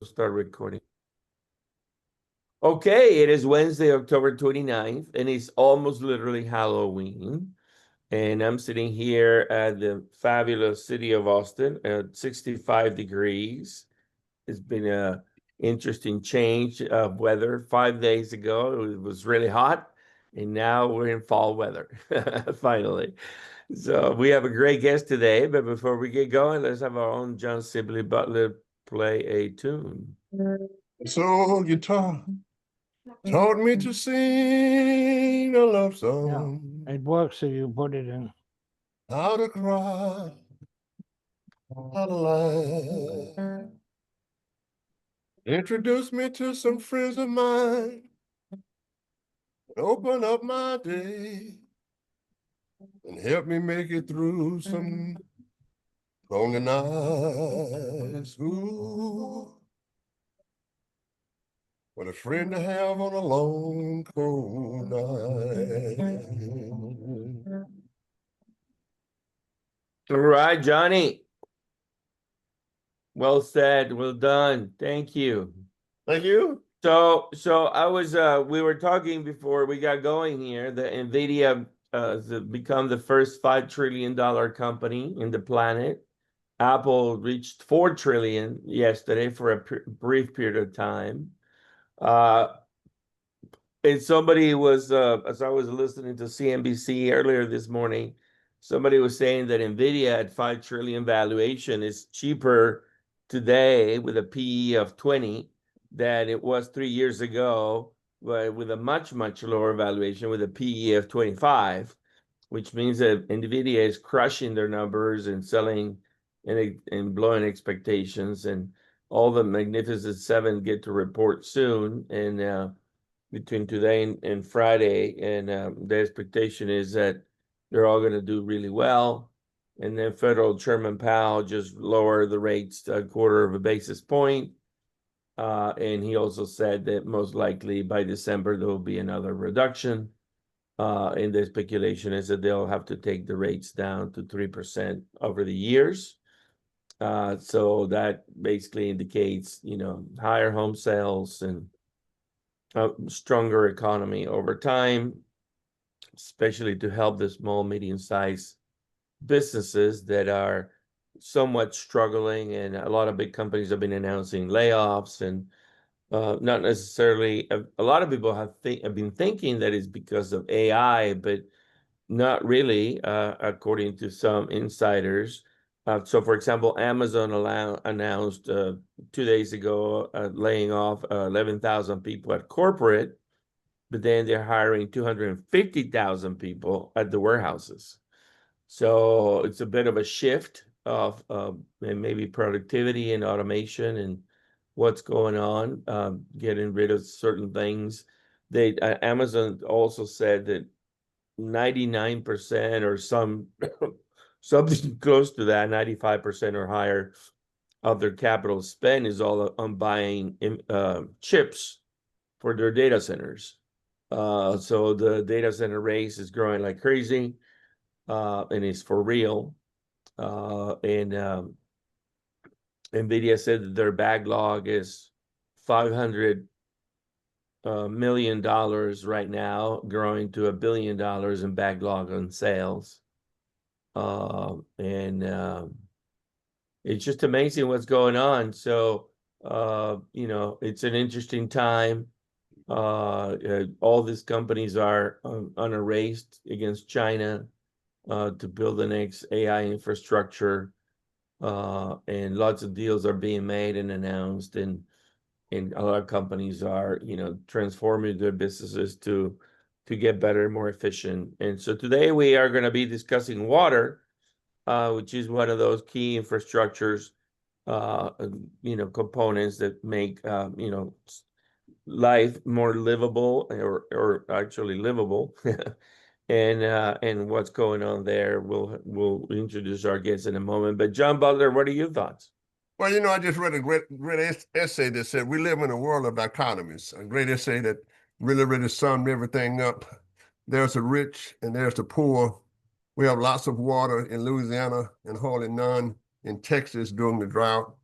start recording. Okay, it is Wednesday, October 29th, and it's almost literally Halloween. And I'm sitting here at the fabulous city of Austin at 65 degrees. It's been a interesting change of weather. 5 days ago, it was really hot, and now we're in fall weather, finally. So we have a great guest today, but before we get going, let's have our own John Sibley Butler play a tune. So guitar taught me to sing a love song. It works if you put it in. How to cry, how to lie. Introduced me to some friends of mine. Open up my day and help me make it through some lonely nights. Ooh. What a friend to have on a long, cold night. All right, Johnny. Well said. Well done. Thank you. Thank you. So I was we were talking before we got going here that NVIDIA has become the first $5 trillion company in the planet. Apple reached 4 trillion yesterday for a brief period of time. And somebody was, as I was listening to CNBC earlier this morning, somebody was saying that NVIDIA at 5 trillion valuation is cheaper today with a PE of 20 than it was 3 years ago, but with a much, much lower valuation with a PE of 25, which means that NVIDIA is crushing their numbers and selling and blowing expectations. And all the Magnificent Seven get to report soon. And between today and Friday, and the expectation is that they're all going to do really well. And then Federal Chairman Powell just lowered the rates a quarter of a basis point. And he also said that most likely by December, there will be another reduction. And the speculation is that they'll have to take the rates down to 3% over the years. So that basically indicates, higher home sales and a stronger economy over time, especially to help the small, medium-sized businesses that are somewhat struggling. And a lot of big companies have been announcing layoffs, and not necessarily, a lot of people have been thinking that it's because of AI, but not really, according to some insiders. So, for example, Amazon announced 2 days ago laying off 11,000 people at corporate, but then they're hiring 250,000 people at the warehouses. So it's a bit of a shift of maybe productivity and automation and what's going on, getting rid of certain things. Amazon also said that 99% or something close to that, 95% or higher of their capital spend is all on buying chips for their data centers. So the data center race is growing like crazy, and it's for real. And NVIDIA said that their backlog is $500 million right now, growing to $1 billion in backlog on sales. It's just amazing what's going on. So, it's an interesting time. All these companies are on a race against China to build the next AI infrastructure. And lots of deals are being made and announced, and a lot of companies are, transforming their businesses to get better, more efficient. And so today we are going to be discussing water, which is one of those key infrastructures, components that make, life more livable or actually livable. And what's going on there, we'll introduce our guests in a moment. But John Butler, what are your thoughts? Well, I just read a great essay that said we live in a world of dichotomies. A great essay that really summed everything up. There's the rich and there's the poor. We have lots of water in Louisiana and hardly none in Texas during the drought.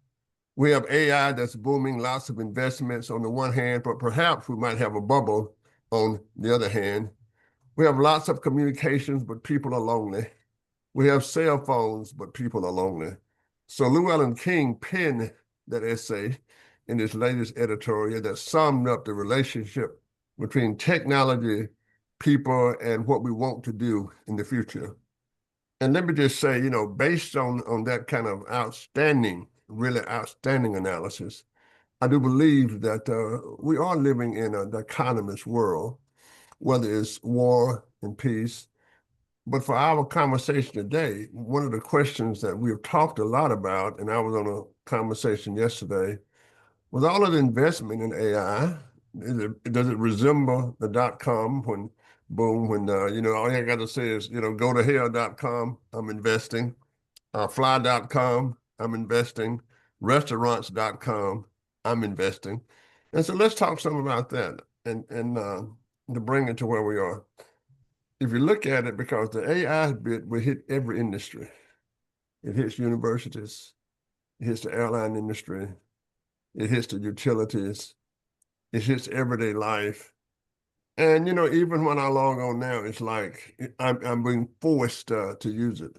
We have AI that's booming, lots of investments on the one hand, but perhaps we might have a bubble on the other hand. We have lots of communications, but people are lonely. We have cell phones, but people are lonely. So Llewellyn King penned that essay in his latest editorial that summed up the relationship between technology, people, and what we want to do in the future. And let me just say, based on that kind of really outstanding analysis, I do believe that we are living in a dichotomous world, whether it's war and peace. But for our conversation today, one of the questions that we've talked a lot about, and I was on a conversation yesterday, was all of the investment in AI, does it resemble the .com boom, when all I got to say is, go to hell.com, I'm investing, fly.com, I'm investing, restaurants.com, I'm investing. And so let's talk some about that and to bring it to where we are. If you look at it, because the AI bit will hit every industry. It hits universities, it hits the airline industry, it hits the utilities, it hits everyday life. And, even when I log on now, it's like I'm being forced to use it.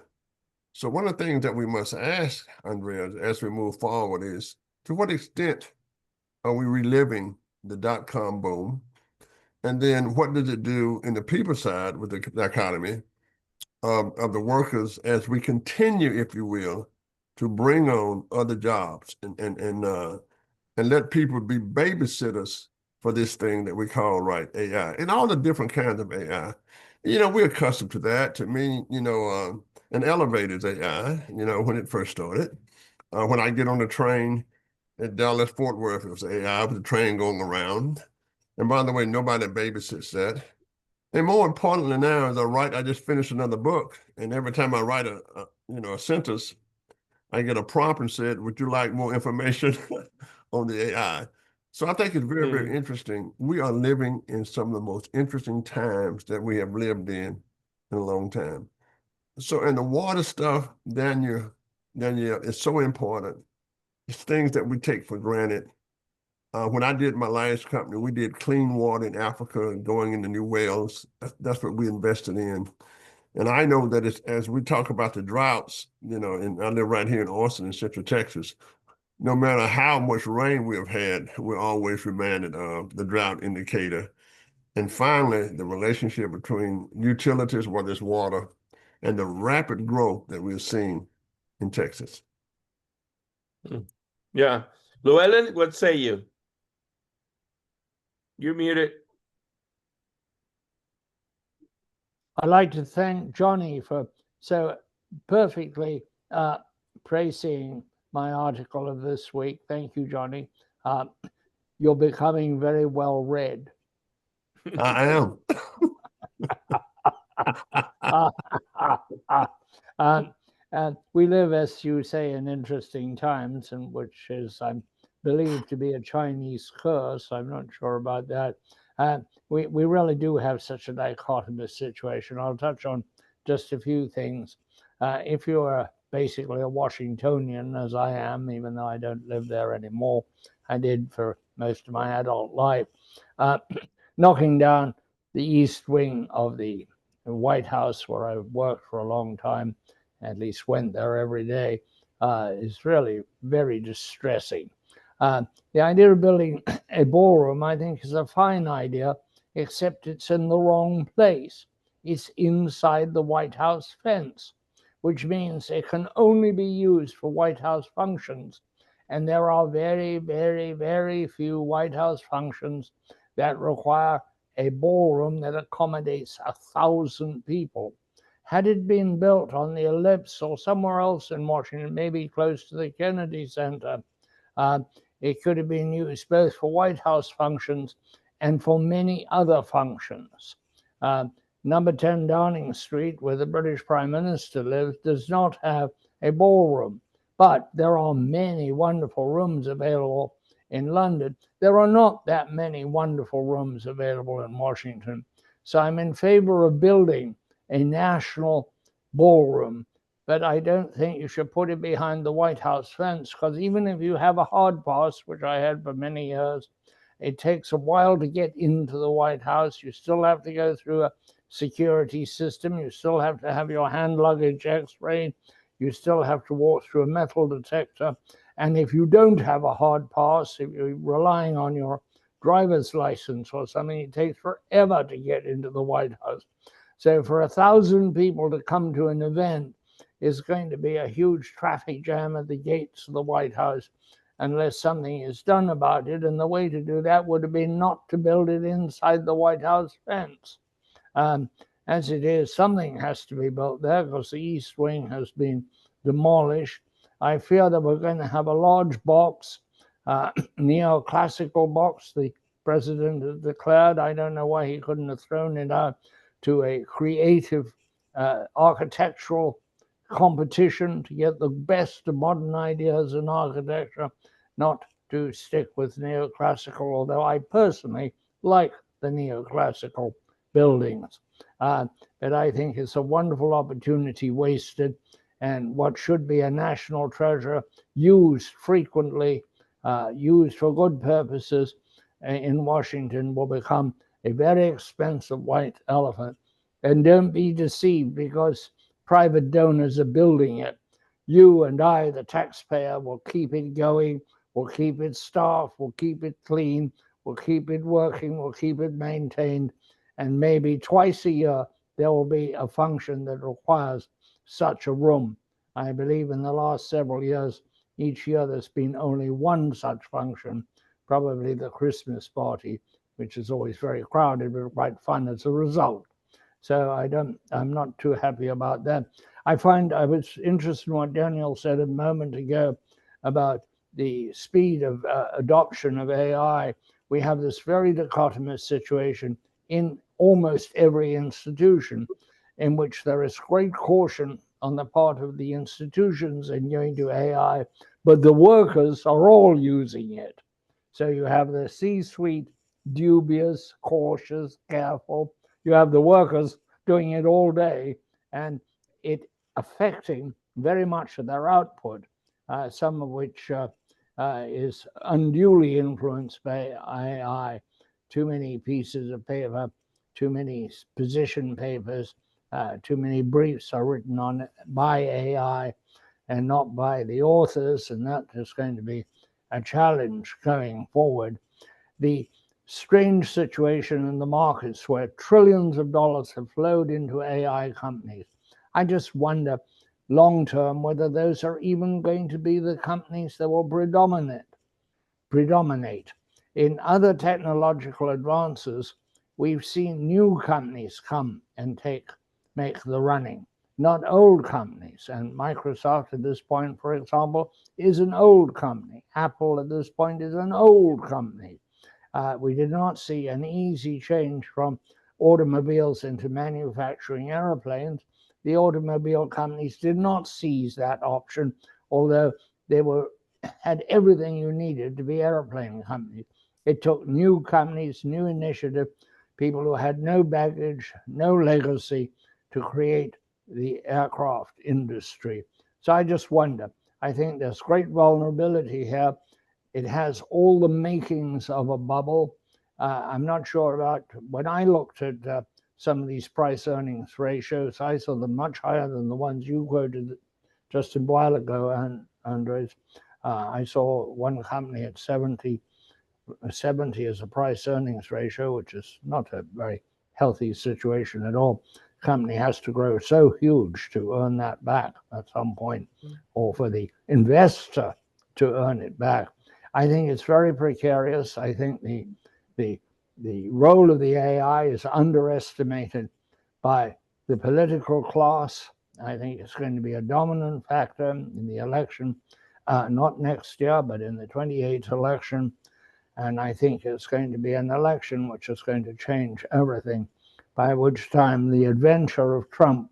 So one of the things that we must ask, Andrea, as we move forward is, to what extent are we reliving the .com boom? And then what does it do in the people side with the dichotomy of the workers as we continue, if you will, to bring on other jobs and let people be babysitters for this thing that we call AI and all the different kinds of AI. We're accustomed to that. To me, an elevator is AI, when it first started. When I get on the train at Dallas Fort Worth, it was AI with the train going around. And by the way, nobody babysits that. And more importantly now, as I just finished another book, and every time I write a sentence, I get a prompt and said, "Would you like more information on the AI?" So I think it's very, very interesting. We are living in some of the most interesting times that we have lived in a long time. So, and the water stuff, Daniel, is so important. It's things that we take for granted. When I did my last company, we did clean water in Africa and going into new wells. That's what we invested in. And I know that as we talk about the droughts, and I live right here in Austin in Central Texas, no matter how much rain we have had, we're always reminded of the drought indicator. And finally, the relationship between utilities, whether it's water, and the rapid growth that we're seeing in Texas. Yeah. Llewellyn, what say you? You're muted. I'd like to thank Johnny for so perfectly praising my article of this week. Thank you, Johnny. You're becoming very well read. I am. And we live, as you say, in interesting times, and which is, I'm believed to be a Chinese curse. I'm not sure about that. We really do have such a dichotomous situation. I'll touch on just a few things. If you are basically a Washingtonian, as I am, even though I don't live there anymore, I did for most of my adult life, knocking down the east wing of the White House, where I worked for a long time, at least went there every day, is really very distressing. The idea of building a ballroom, I think, is a fine idea, except it's in the wrong place. It's inside the White House fence, which means it can only be used for White House functions. And there are very, very, very few White House functions that require a ballroom that accommodates 1,000 people. Had it been built on the Ellipse or somewhere else in Washington, maybe close to the Kennedy Center, it could have been used both for White House functions and for many other functions. Number 10 Downing Street, where the British Prime Minister lives, does not have a ballroom, but there are many wonderful rooms available in London. There are not that many wonderful rooms available in Washington. So I'm in favor of building a national ballroom but I don't think you should put it behind the White House fence, because even if you have a hard pass, which I had for many years, it takes a while to get into the White House. You still have to go through a security system. You still have to have your hand luggage x-rayed. You still have to walk through a metal detector. And if you don't have a hard pass, if you're relying on your driver's license or something, it takes forever to get into the White House. So for 1,000 people to come to an event is going to be a huge traffic jam at the gates of the White House unless something is done about it. And the way to do that would have been not to build it inside the White House fence. As it is, something has to be built there because the East Wing has been demolished. I fear that we're going to have a large box, neoclassical box, the president has declared. I don't know why he couldn't have thrown it out to a creative architectural competition to get the best of modern ideas in architecture, not to stick with neoclassical, although I personally like the neoclassical buildings. But I think it's a wonderful opportunity wasted, and what should be a national treasure used frequently, used for good purposes in Washington, will become a very expensive white elephant. And don't be deceived because private donors are building it. You and I, the taxpayer, will keep it going, will keep it staffed, will keep it clean, will keep it working, will keep it maintained, and maybe twice a year there will be a function that requires such a room. I believe in the last several years, each year there's been only one such function, probably the Christmas party, which is always very crowded but quite fun as a result. So I'm not too happy about that. I was interested in what Daniel said a moment ago about the speed of adoption of AI. We have this very dichotomous situation in almost every institution in which there is great caution on the part of the institutions in going to AI, but the workers are all using it. So you have the C-suite dubious, cautious, careful. You have the workers doing it all day, and it affecting very much of their output, some of which is unduly influenced by AI. Too many pieces of paper, too many position papers, too many briefs are written on by AI and not by the authors, and that is going to be a challenge going forward. The strange situation in the markets where trillions of dollars have flowed into AI companies. I just wonder long term whether those are even going to be the companies that will predominate. In other technological advances, we've seen new companies come and make the running, not old companies. And Microsoft at this point, for example, is an old company. Apple at this point is an old company. We did not see an easy change from automobiles into manufacturing airplanes. The automobile companies did not seize that option, although they had everything you needed to be airplane companies. It took new companies, new initiative, people who had no baggage, no legacy to create the aircraft industry. So I just wonder. I think there's great vulnerability here. It has all the makings of a bubble. I'm not sure about when I looked at some of these price earnings ratios, I saw them much higher than the ones you quoted just a while ago, Andres. I saw one company at 70 as a price earnings ratio, which is not a very healthy situation at all. Company has to grow so huge to earn that back at some point, or for the investor to earn it back. I think it's very precarious. I think the role of the AI is underestimated by the political class. I think it's going to be a dominant factor in the election, not next year, but in the 28th election. And I think it's going to be an election which is going to change everything, by which time the adventure of Trump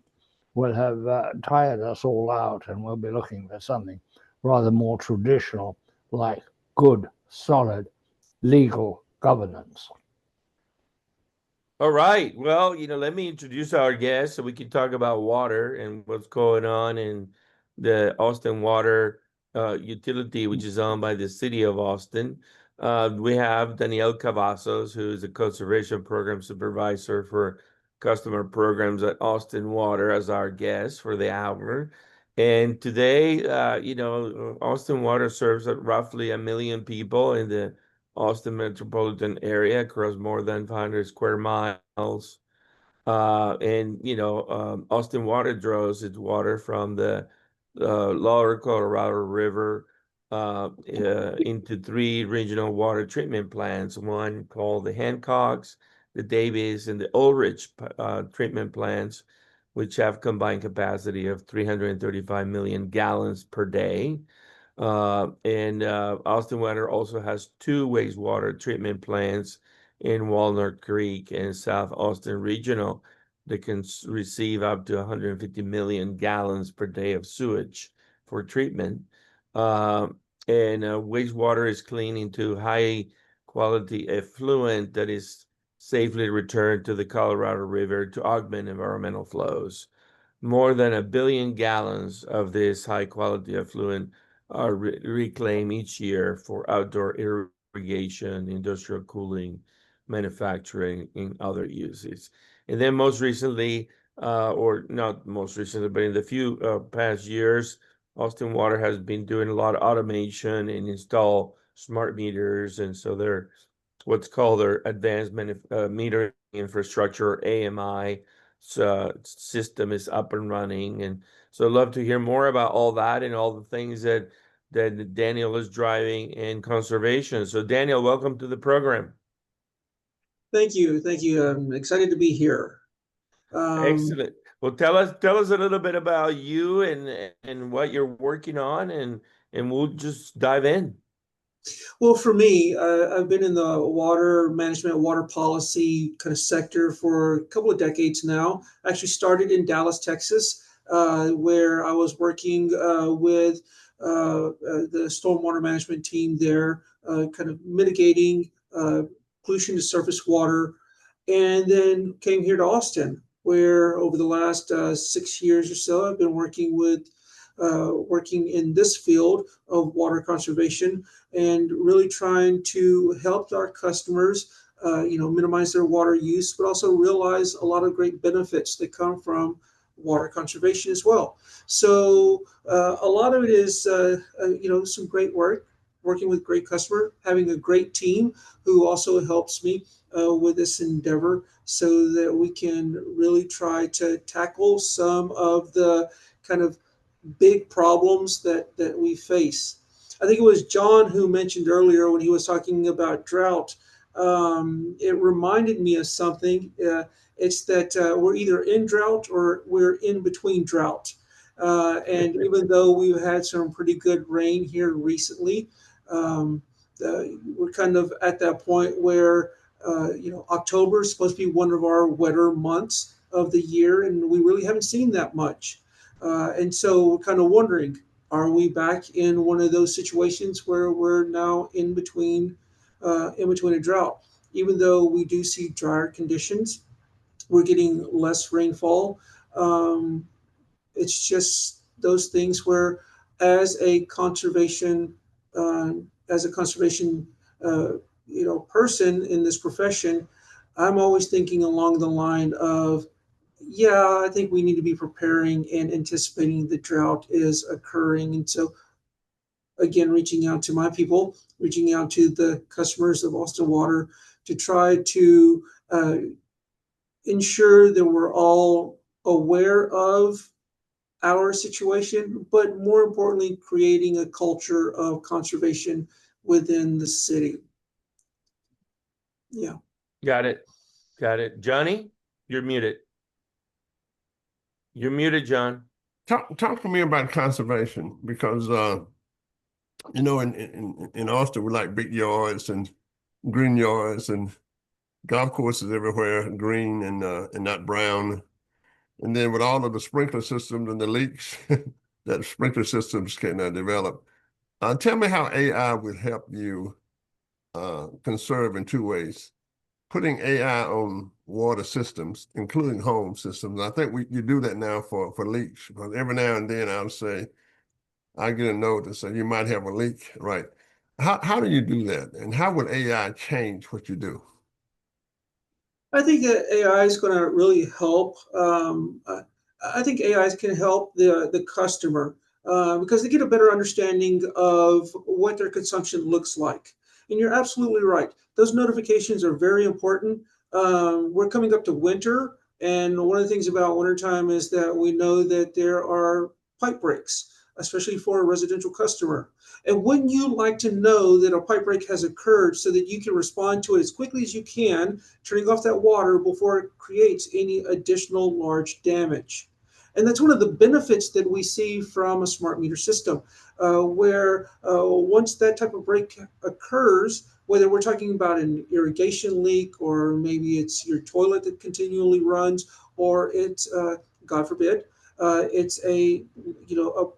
will have tired us all out, and we'll be looking for something rather more traditional, like good, solid, legal governance. All right. Well, let me introduce our guest so we can talk about water and what's going on in the Austin Water Utility, which is owned by the city of Austin. We have Danielle Cavazos, who is a conservation program supervisor for customer programs at Austin Water, as our guest for the hour. And today, Austin Water serves roughly 1 million people in the Austin metropolitan area across more than 500 square miles. Austin Water draws its water from the lower Colorado River into 3 regional water treatment plants, one called the Hancocks, the Davis, and the Ulrich treatment plants, which have combined capacity of 335 million gallons per day. Austin Water also has 2 wastewater treatment plants in Walnut Creek and South Austin Regional that can receive up to 150 million gallons per day of sewage for treatment. Wastewater is cleaned into high quality effluent that is safely returned to the Colorado River to augment environmental flows. More than 1 billion gallons of this high quality effluent are reclaimed each year for outdoor irrigation, industrial cooling, manufacturing, and other uses. And then most recently, or not most recently, but in the few past years, Austin Water has been doing a lot of automation and install smart meters. And so they're what's called their advanced metering infrastructure, AMI system is up and running. And so I'd love to hear more about all that and all the things that Daniel is driving in conservation. So Daniel, welcome to the program. Thank you. Thank you. I'm excited to be here. Excellent. Well, tell us a little bit about you and what you're working on, and we'll just dive in. Well, for me, I've been in the water management, water policy kind of sector for a couple of decades now. I actually started in Dallas, Texas, where I was working with the stormwater management team there, kind of mitigating pollution to surface water, and then came here to Austin, where over the last 6 years or so, I've been working in this field of water conservation and really trying to help our customers, minimize their water use, but also realize a lot of great benefits that come from water conservation as well. So a lot of it is, some great work, working with great customer, having a great team who also helps me with this endeavor so that we can really try to tackle some of the kind of big problems that we face. I think it was John who mentioned earlier when he was talking about drought. It reminded me of something. It's that we're either in drought or we're in between drought. And even though we've had some pretty good rain here recently, we're kind of at that point where October is supposed to be one of our wetter months of the year, and we really haven't seen that much. And so we're kind of wondering, are we back in one of those situations where we're now in between a drought? Even though we do see drier conditions, we're getting less rainfall. It's just those things where, as a conservation person in this profession, I'm always thinking along the line of, yeah, I think we need to be preparing and anticipating the drought is occurring. And so, again, reaching out to my people, reaching out to the customers of Austin Water to try to ensure that we're all aware of our situation, but more importantly, creating a culture of conservation within the city. Yeah. Got it. Johnny, you're muted. You're muted, John. Talk to me about conservation, because in Austin we like big yards and green yards and golf courses everywhere, green and not brown. And then with all of the sprinkler systems and the leaks that sprinkler systems can develop. Tell me how AI would help you conserve in 2 ways. putting AI on water systems, including home systems. I think you do that now for leaks. Because every now and then I'll say, I get a notice that you might have a leak, right? How do you do that? And how would AI change what you do? I think that AI is going to really help. I think AIs can help the customer because they get a better understanding of what their consumption looks like. And you're absolutely right. Those notifications are very important. We're coming up to winter, and one of the things about wintertime is that we know that there are pipe breaks, especially for a residential customer. And wouldn't you like to know that a pipe break has occurred so that you can respond to it as quickly as you can, turning off that water before it creates any additional large damage? And that's one of the benefits that we see from a smart meter system, where once that type of break occurs, whether we're talking about an irrigation leak, or maybe it's your toilet that continually runs, or it's, God forbid, it's a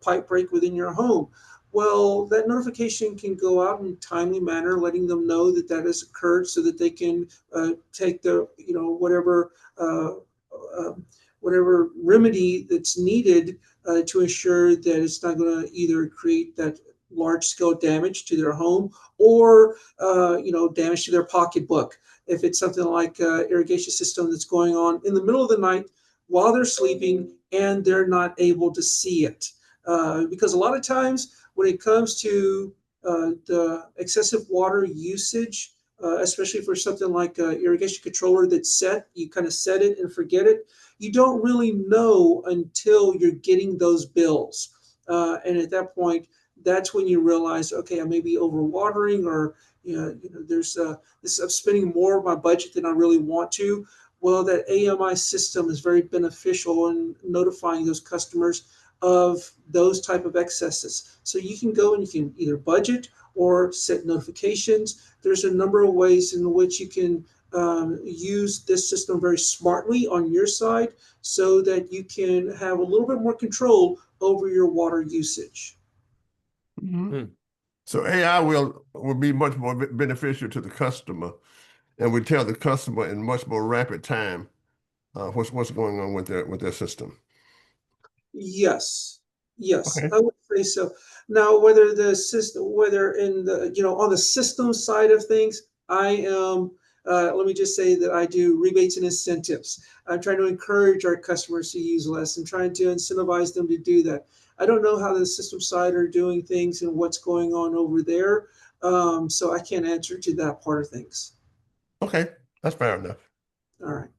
pipe break within your home. Well, that notification can go out in a timely manner, letting them know that that has occurred, so that they can take the uh, uh, whatever remedy that's needed to ensure that it's not going to either create that large scale damage to their home, or damage to their pocketbook. If it's something like irrigation system that's going on in the middle of the night while they're sleeping and they're not able to see it. Because a lot of times when it comes to the excessive water usage, especially for something like an irrigation controller that's set, you kind of set it and forget it. You don't really know until you're getting those bills. And at that point, that's when you realize, okay, I may be overwatering, or there's this, I'm spending more of my budget than I really want to. Well, that AMI system is very beneficial in notifying those customers of those type of excesses. So you can go and you can either budget or set notifications. There's a number of ways in which you can use this system very smartly on your side, so that you can have a little bit more control over your water usage. Mm-hmm. So AI will be much more beneficial to the customer, and we tell the customer in much more rapid time what's going on with their system. Yes, Okay. I would say so. Now, whether the system, whether in the, on the system side of things, I am, let me just say that I do rebates and incentives. I'm trying to encourage our customers to use less and trying to incentivize them to do that. I don't know how the system side are doing things and what's going on over there. So I can't answer to that part of things. Okay, that's fair enough. All right.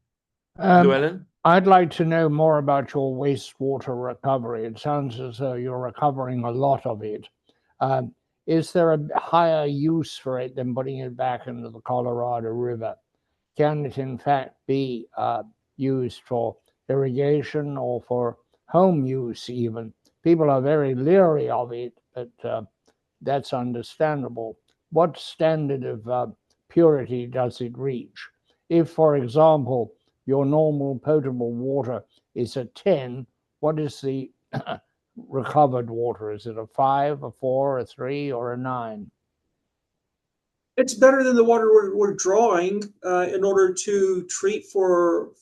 Llewellyn? I'd like to know more about your wastewater recovery. It sounds as though you're recovering a lot of it. Is there a higher use for it than putting it back into the Colorado River? Can it in fact be used for irrigation or for home use even? People are very leery of it, but that's understandable. What standard of purity does it reach? If, for example, your normal potable water is a 10, what is the recovered water? Is it a 5, a 4, a 3, or a 9? It's better than the water we're drawing in order to treat for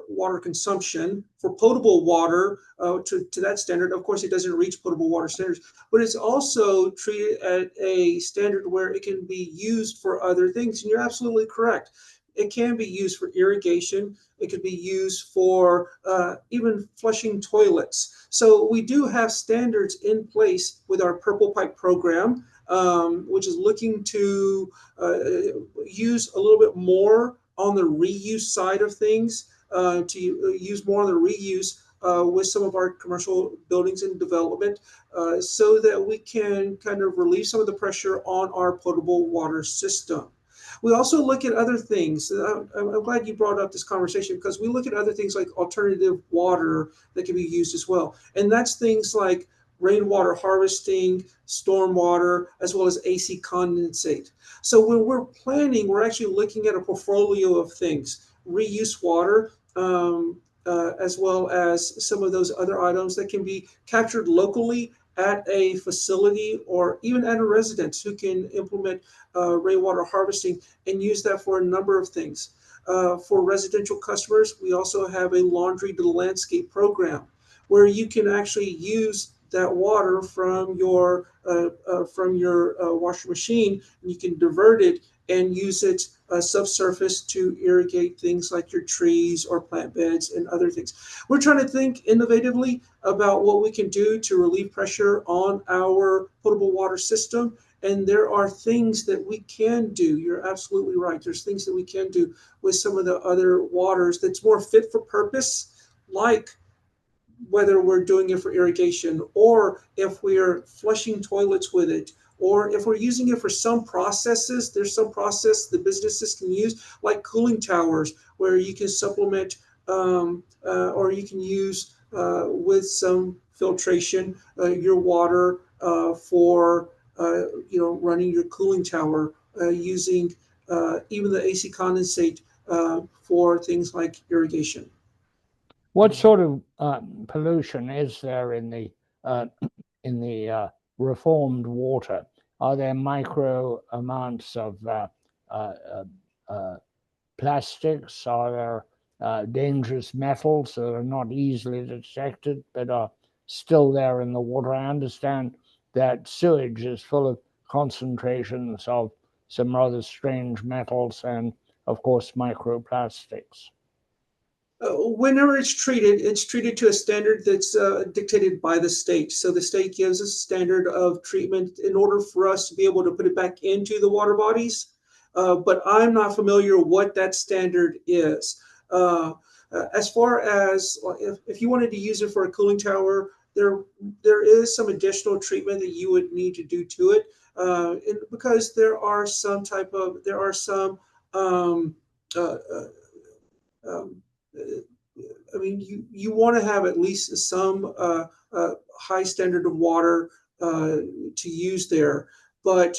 water consumption. For potable water, to that standard, of course, it doesn't reach potable water standards, but it's also treated at a standard where it can be used for other things. And you're absolutely correct. It can be used for irrigation. It could be used for even flushing toilets. So we do have standards in place with our Purple Pipe program, which is looking to use a little bit more on the reuse side of things, to use more on the reuse with some of our commercial buildings in development, so that we can kind of relieve some of the pressure on our potable water system. We also look at other things. I'm glad you brought up this conversation, because we look at other things like alternative water that can be used as well. And that's things like rainwater harvesting, stormwater, as well as AC condensate. So when we're planning, we're actually looking at a portfolio of things: reuse water, as well as some of those other items that can be captured locally at a facility or even at a residence who can implement rainwater harvesting and use that for a number of things. For residential customers, we also have a laundry to the landscape program where you can actually use that water from your washing machine, and you can divert it and use it subsurface to irrigate things like your trees or plant beds and other things. We're trying to think innovatively about what we can do to relieve pressure on our potable water system. And there are things that we can do. You're absolutely right. There's things that we can do with some of the other waters that's more fit for purpose, like whether we're doing it for irrigation or if we're flushing toilets with it, or if we're using it for some processes. There's some process the businesses can use, like cooling towers, where you can supplement or you can use with some filtration your water for running your cooling tower, using even the AC condensate for things like irrigation. What sort of pollution is there in the reformed water? Are there micro amounts of plastics? Are there dangerous metals that are not easily detected but are still there in the water? I understand that sewage is full of concentrations of some rather strange metals and, of course, microplastics. Whenever it's treated to a standard that's dictated by the state. So the state gives us a standard of treatment in order for us to be able to put it back into the water bodies. But I'm not familiar what that standard is. As far as if you wanted to use it for a cooling tower, there is some additional treatment that you would need to do to it, because there are some I mean, you want to have at least some high standard of water to use there, but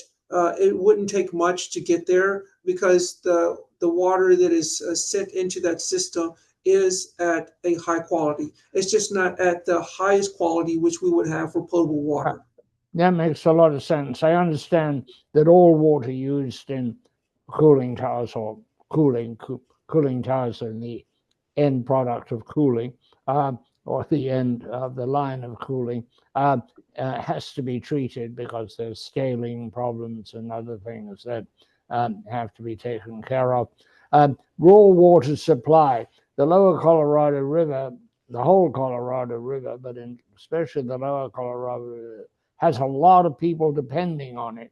it wouldn't take much to get there, because the water that is sent into that system is at a high quality. It's just not at the highest quality which we would have for potable water. That makes a lot of sense. I understand that all water used in cooling towers or cooling towers are the end product of cooling, or the end of the line of cooling, has to be treated, because there's scaling problems and other things that have to be taken care of. Raw water supply, the lower Colorado River, the whole Colorado River, but especially the lower Colorado River, has a lot of people depending on it.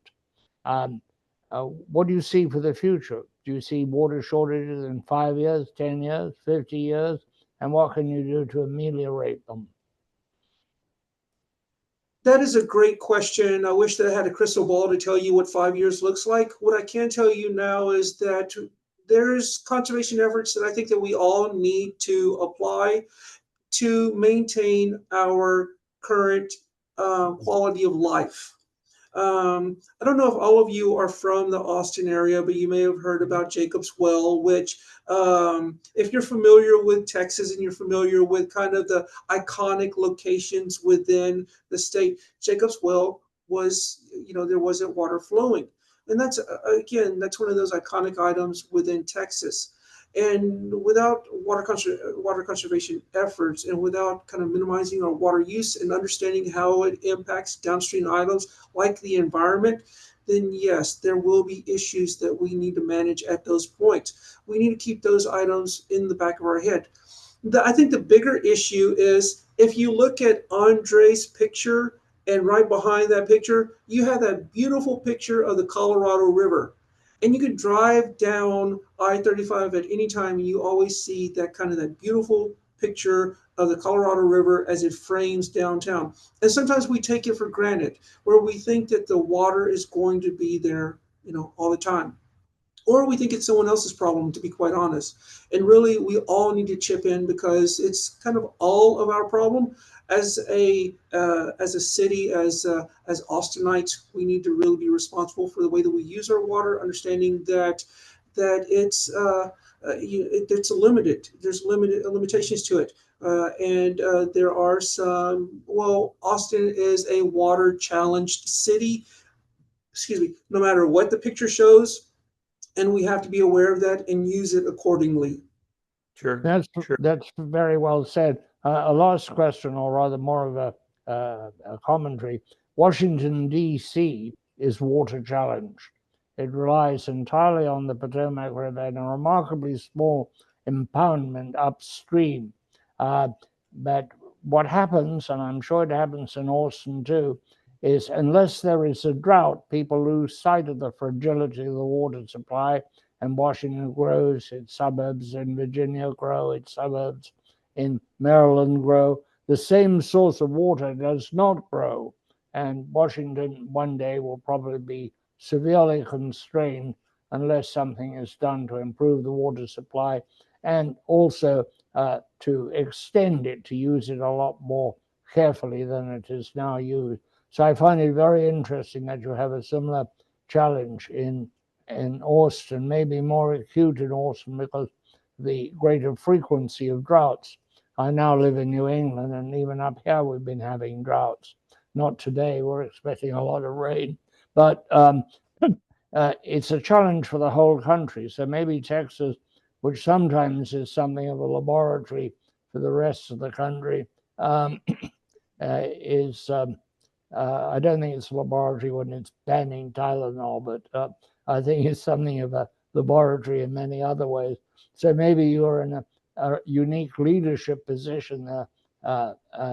What do you see for the future? Do you see water shortages in 5 years, 10 years, 50 years? And what can you do to ameliorate them? That is a great question. I wish that I had a crystal ball to tell you what 5 years looks like. What I can tell you now is that there's conservation efforts that I think that we all need to apply to maintain our current quality of life. I don't know if all of you are from the Austin area, but you may have heard about Jacob's Well, which, if you're familiar with Texas and you're familiar with kind of the iconic locations within the state, Jacob's Well was, there wasn't water flowing. And that's, again, that's one of those iconic items within Texas. And without water conservation efforts, and without kind of minimizing our water use and understanding how it impacts downstream items like the environment, then yes, there will be issues that we need to manage at those points. We need to keep those items in the back of our head. I think the bigger issue is, if you look at Andre's picture, and right behind that picture, you have that beautiful picture of the Colorado River. And you can drive down I-35 at any time, and you always see that beautiful picture of the Colorado River as it frames downtown. And sometimes we take it for granted, where we think that the water is going to be there, all the time. Or we think it's someone else's problem, to be quite honest. And really, we all need to chip in, because it's kind of all of our problem. As a city, as Austinites, we need to really be responsible for the way that we use our water, understanding that it's limited. There's limitations to it. There are some, well, Austin is a water challenged city, excuse me, no matter what the picture shows, and we have to be aware of that and use it accordingly. Sure, That's sure. that's very well said. A last question, or rather more of a commentary. Washington, D.C. is water challenged. It relies entirely on the Potomac River and a remarkably small impoundment upstream. But what happens, and I'm sure it happens in Austin too, is unless there is a drought, people lose sight of the fragility of the water supply, and Washington grows, its suburbs in Virginia grow, its suburbs in Maryland grow. The same source of water does not grow, and Washington one day will probably be severely constrained unless something is done to improve the water supply and also to extend it, to use it a lot more carefully than it is now used. So I find it very interesting that you have a similar challenge in Austin, maybe more acute in Austin because the greater frequency of droughts. I now live in New England, and even up here we've been having droughts. Not today, we're expecting a lot of rain, but it's a challenge for the whole country. So maybe Texas, which sometimes is something of a laboratory for the rest of the country, is I don't think it's a laboratory when it's banning Tylenol, but I think it's something of a laboratory in many other ways. So maybe you're in a unique leadership position there,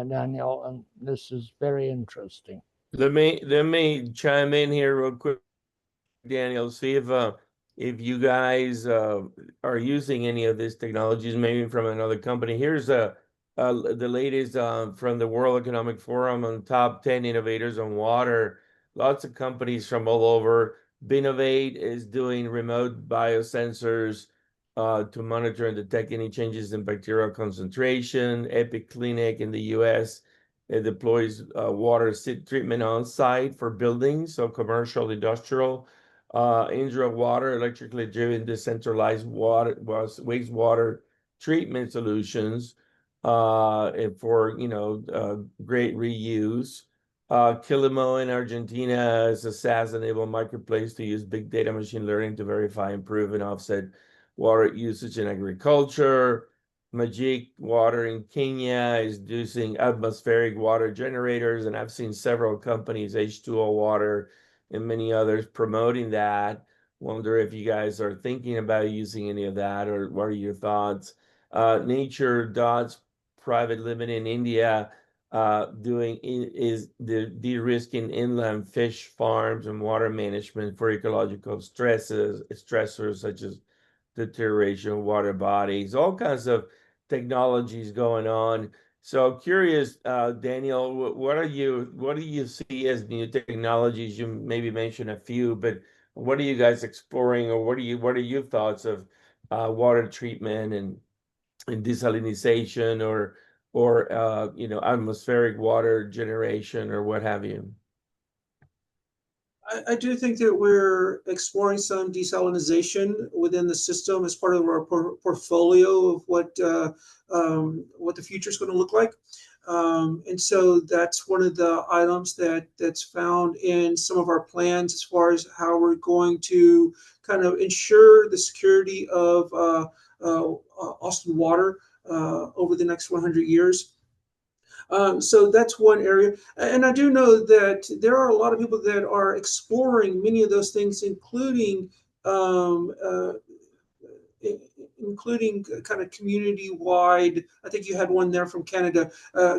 Daniel, and this is very interesting. Let me chime in here real quick, Daniel. See if you guys are using any of these technologies, maybe from another company. Here's the latest from the World Economic Forum on top 10 innovators on water. Lots of companies from all over. Binovate is doing remote biosensors to monitor and detect any changes in bacterial concentration. Epic Clinic in the US deploys water treatment on site for buildings, so commercial, industrial. Indra Water, electrically driven decentralized wastewater treatment solutions and for great reuse. Quilimo in Argentina is a SaaS-enabled marketplace to use big data machine learning to verify, improve, and offset water usage in agriculture. Magic Water in Kenya is using atmospheric water generators, and I've seen several companies, H2O Water and many others, promoting that. Wonder if you guys are thinking about using any of that, or what are your thoughts? Nature Dots Private Limited in India is the de-risking inland fish farms and water management for ecological stressors such as deterioration of water bodies, all kinds of technologies going on. So curious, Daniel, what do you see as new technologies? You maybe mentioned a few, but what are you guys exploring, or what are your thoughts of water treatment and desalinization, or atmospheric water generation, or what have you? I do think that we're exploring some desalinization within the system as part of our portfolio of what the future is going to look like. And so that's one of the items that's found in some of our plans as far as how we're going to kind of ensure the security of Austin water over the next 100 years. So that's one area. And I do know that there are a lot of people that are exploring many of those things, including um, uh, including kind of community-wide. I think you had one there from Canada.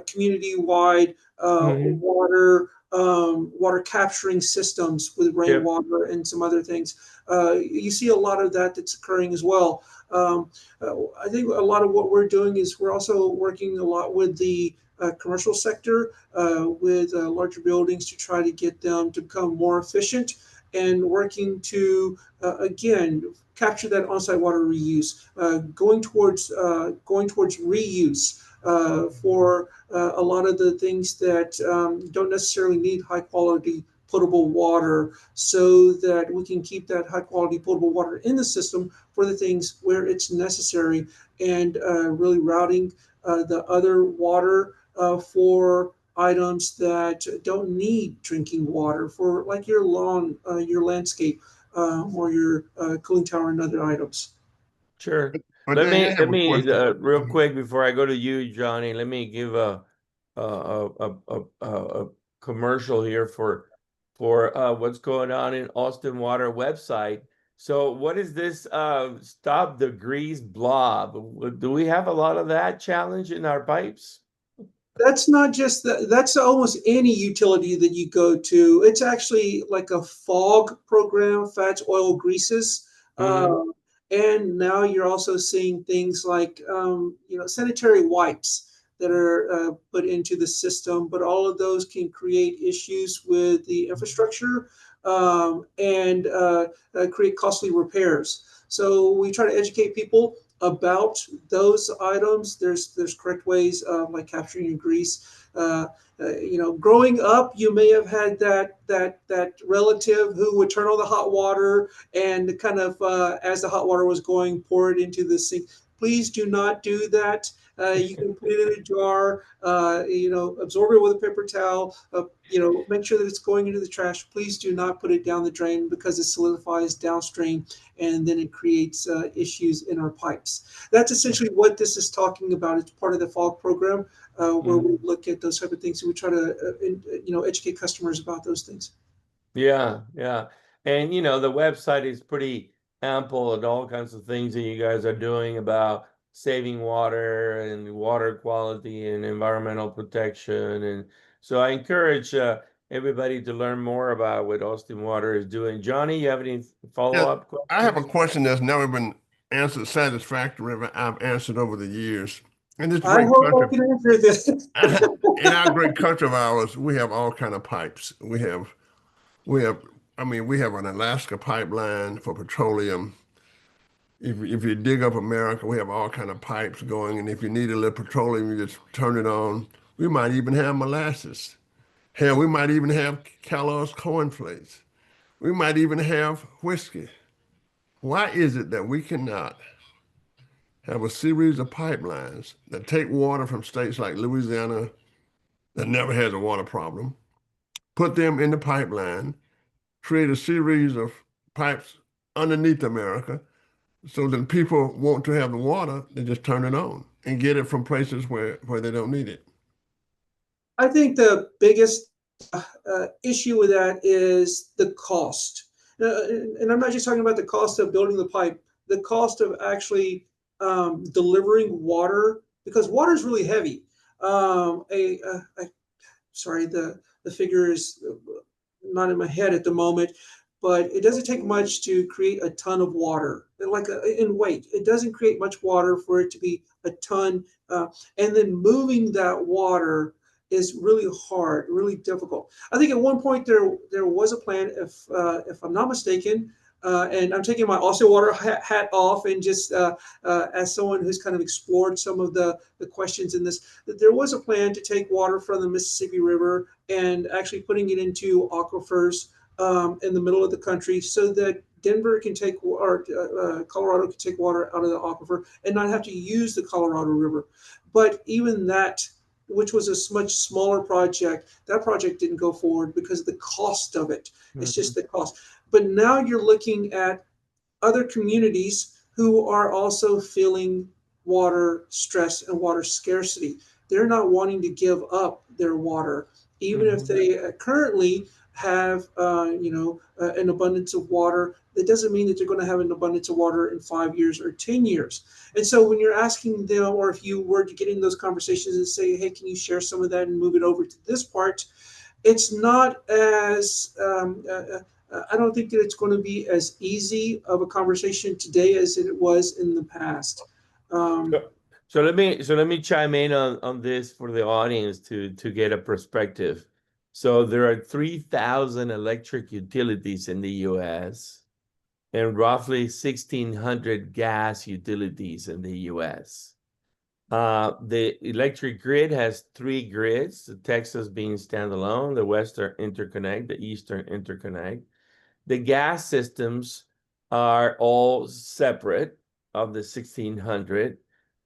Community-wide water capturing systems with rainwater and some other things. You see a lot of that's occurring as well. I think a lot of what we're doing is we're also working a lot with the commercial sector, with larger buildings, to try to get them to become more efficient, and working to again capture that on-site water reuse, going towards reuse for a lot of the things that don't necessarily need high quality potable water, so that we can keep that high quality potable water in the system for the things where it's necessary, and really routing the other water for items that don't need drinking water, for like your lawn, your landscape, or your cooling tower and other items. Sure. But Let Danny, I me have a question. real quick before I go to you, Johnny. Let me give a commercial here for what's going on in Austin Water website. So, what is this Stop the Grease blob? Do we have a lot of that challenge in our pipes? That's not just that, that's almost any utility that you go to. It's actually like a fog program, fats, oil, greases. Mhm. And now you're also seeing things like, sanitary wipes that are put into the system, but all of those can create issues with the infrastructure, and create costly repairs. So we try to educate people about those items. There's correct ways of like capturing your grease. Growing up, you may have had that relative who would turn on the hot water and kind of, as the hot water was going, pour it into the sink. Please do not do that. You can put it in a jar, absorb it with a paper towel, make sure that it's going into the trash. Please do not put it down the drain because it solidifies downstream and then it creates issues in our pipes. That's essentially what this is talking about. It's part of the FOG program, where we look at those type of things and we try to, educate customers about those things. Yeah, yeah. And the website is pretty ample and all kinds of things that you guys are doing about saving water and water quality and environmental protection. And so I encourage everybody to learn more about what Austin Water is doing. Johnny, you have any Yeah, follow-up I have a questions? question that's never been answered satisfactorily, but I've answered over the years. In this I great hope I country, can answer this. in our great country of ours, we have all kind of pipes. We have, I mean, we have an Alaska pipeline for petroleum. If you dig up America, we have all kind of pipes going, and if you need a little petroleum, you just turn it on. We might even have molasses. Hell, we might even have Kellogg's cornflakes. We might even have whiskey. Why is it that we cannot have a series of pipelines that take water from states like Louisiana that never has a water problem, put them in the pipeline, create a series of pipes underneath America so that people want to have the water, they just turn it on and get it from places where they don't need it. I think the biggest issue with that is the cost. And I'm not just talking about the cost of building the pipe, the cost of actually delivering water, because water is really heavy. Sorry, the figure is not in my head at the moment, but it doesn't take much to create a ton of water. Like in weight, it doesn't create much water for it to be a ton, and then moving that water is really hard, really difficult. I think at one point there was a plan, if I'm not mistaken, and I'm taking my Austin Water hat off, and just as someone who's kind of explored some of the questions in this, that there was a plan to take water from the Mississippi River and actually putting it into aquifers in the middle of the country, so that Denver can take, or Colorado can take water out of the aquifer and not have to use the Colorado River. But even that, which was a much smaller project, that project didn't go forward because of the cost of it. It's just the cost. But now you're looking at other communities who are also feeling water stress and water scarcity. They're not wanting to give up their water, even if they currently have, an abundance of water. That doesn't mean that they're going to have an abundance of water in 5 years or 10 years. And so when you're asking them, or if you were to get in those conversations and say, hey, can you share some of that and move it over to this part? It's not as, I don't think that it's going to be as easy of a conversation today as it was in the past. So let me chime in on this for the audience to get a perspective. So there are 3,000 electric utilities in the US and roughly 1,600 gas utilities in the US. The electric grid has 3 grids, the Texas being standalone, the Western interconnect, the Eastern interconnect. The gas systems are all separate of the 1,600.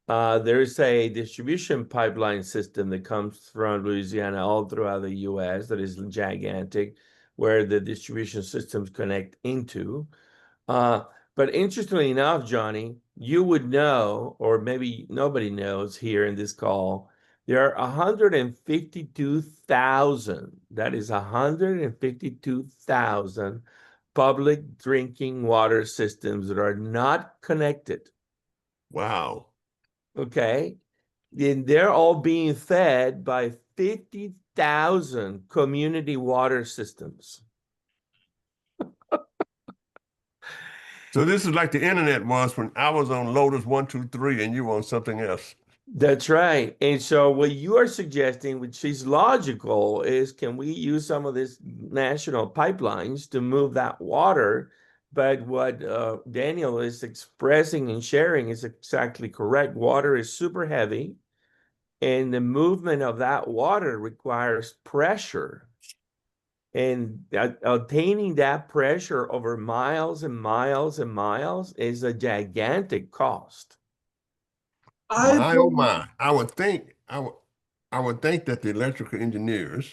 There's a distribution pipeline system that comes from Louisiana all throughout the US that is gigantic, where the distribution systems connect into. But interestingly enough, Johnny, you would know, or maybe nobody knows here in this call, there are 152,000, that is 152,000 public drinking water systems that are not connected. Wow. Okay. And they're all being fed by 50,000 community water systems. So this is like the internet was when I was on Lotus 123 and you were on something else. That's right. And so what you are suggesting, which is logical, is can we use some of these national pipelines to move that water? But what Daniel is expressing and sharing is exactly correct. Water is super heavy, and the movement of that water requires pressure. And attaining that pressure over miles and miles and miles is a gigantic cost. My, oh my. I would think that the electrical engineers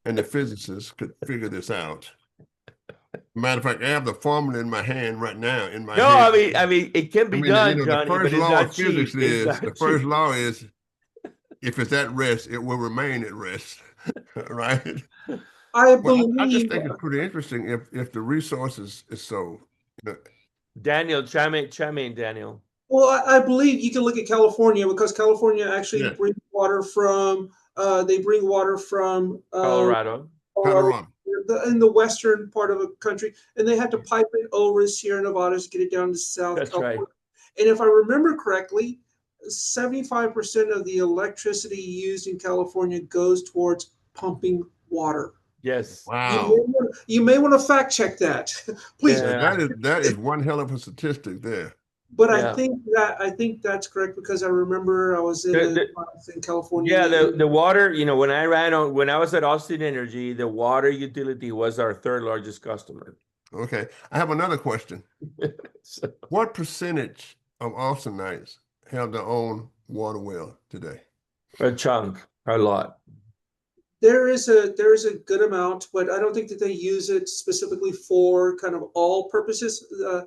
and the physicists could figure this out. Matter of fact, I have the formula in my hand right now in my No, head. I mean, it can be done, the Johnny, first but it's law not of physics cheap. It's is not the cheap. first law is if it's at rest, it will remain at rest. Right? I Well, I just believe. think it's pretty interesting if the resources is so, Daniel, chime in, Daniel. Well, I believe you can look at California because California actually Yeah. brings water from. They bring water from Colorado. Colorado, in the western part of the country, and they have to pipe it over Sierra Nevada to get it down to South That's California. right. And if I remember correctly, 75% of the electricity used in California goes towards pumping water. Yes. wow. You may want to fact check that, please. Yeah. That is one hell of a statistic there. But Yeah. I think that's correct because I remember I was in a class in California. Yeah, the water, when I was at Austin Energy, the water utility was our third largest customer. Okay. I have another question. So, What percentage of Austinites have their own water well today? a chunk, a lot. There is a good amount, but I don't think that they use it specifically for kind of all purposes.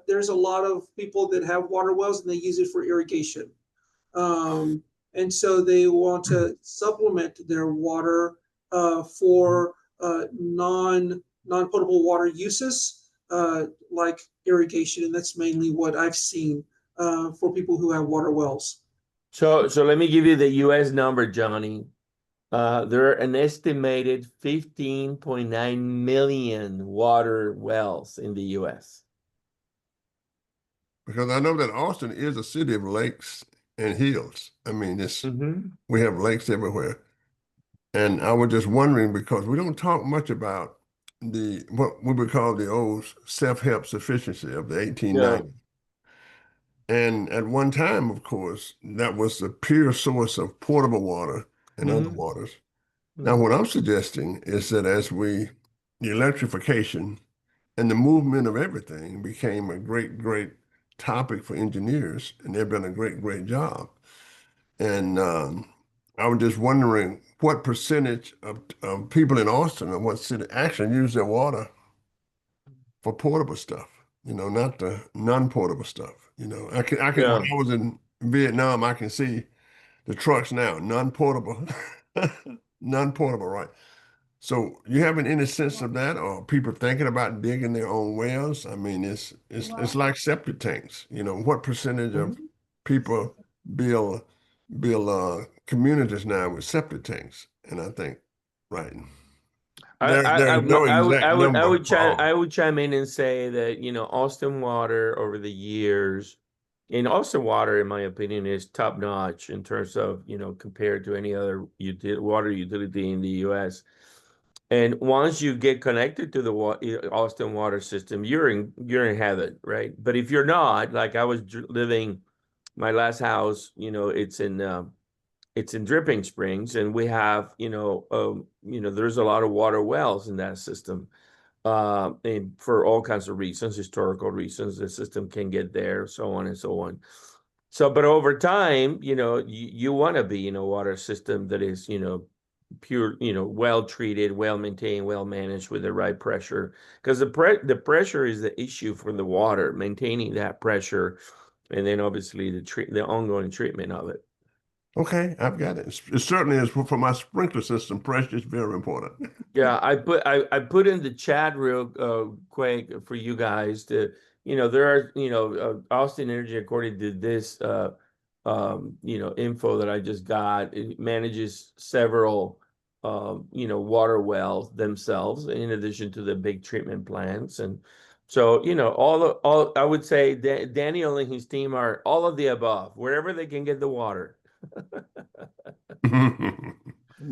There's a lot of people that have water wells and they use it for irrigation. And so they want to supplement their water for non-potable water uses, like irrigation, and that's mainly what I've seen for people who have water wells. So let me give you the U.S. number, Johnny. There are an estimated 15.9 million water wells in the U.S. Because I know that Austin is a city of lakes and hills. I mean, we have lakes everywhere. And I was just wondering, because we don't talk much about what we would call the old self-help sufficiency of the 1890s. And at one time, of course, that was the pure source of potable water and other waters. Now, what I'm suggesting is that the electrification and the movement of everything became a great, great topic for engineers, and they've done a great, great job. And I was just wondering what percentage of people in Austin or what city actually use their water for portable stuff, not the non-portable stuff. When I was in Vietnam, I can see the trucks now, non-portable, right? So you having any sense of that, or people thinking about digging their own wells? I mean, it's like septic tanks. What percentage of people build communities now with septic tanks? And I think, right. There's no exact number. I would chime in and say that, Austin Water over the years, and Austin Water, in my opinion, is top notch in terms of, compared to any other water utility in the U.S. And once you get connected to the Austin water system, you're in heaven, right? But if you're not, like I was living, my last house, it's in Dripping Springs, and we have, there's a lot of water wells in that system, and for all kinds of reasons, historical reasons, the system can get there, so on and so on. So, but over time, you want to be in a water system that is, pure, well treated, well maintained, well managed with the right pressure. Because the pressure is the issue for the water, maintaining that pressure, and then obviously the ongoing treatment of it. Okay, I've got it. It certainly is for my sprinkler system. Pressure is very important. Yeah, I put in the chat real quick for you guys to, there are, Austin Energy, according to this info that I just got, it manages several water wells themselves in addition to the big treatment plants. And so, all I would say Daniel and his team are all of the above, wherever they can get the water.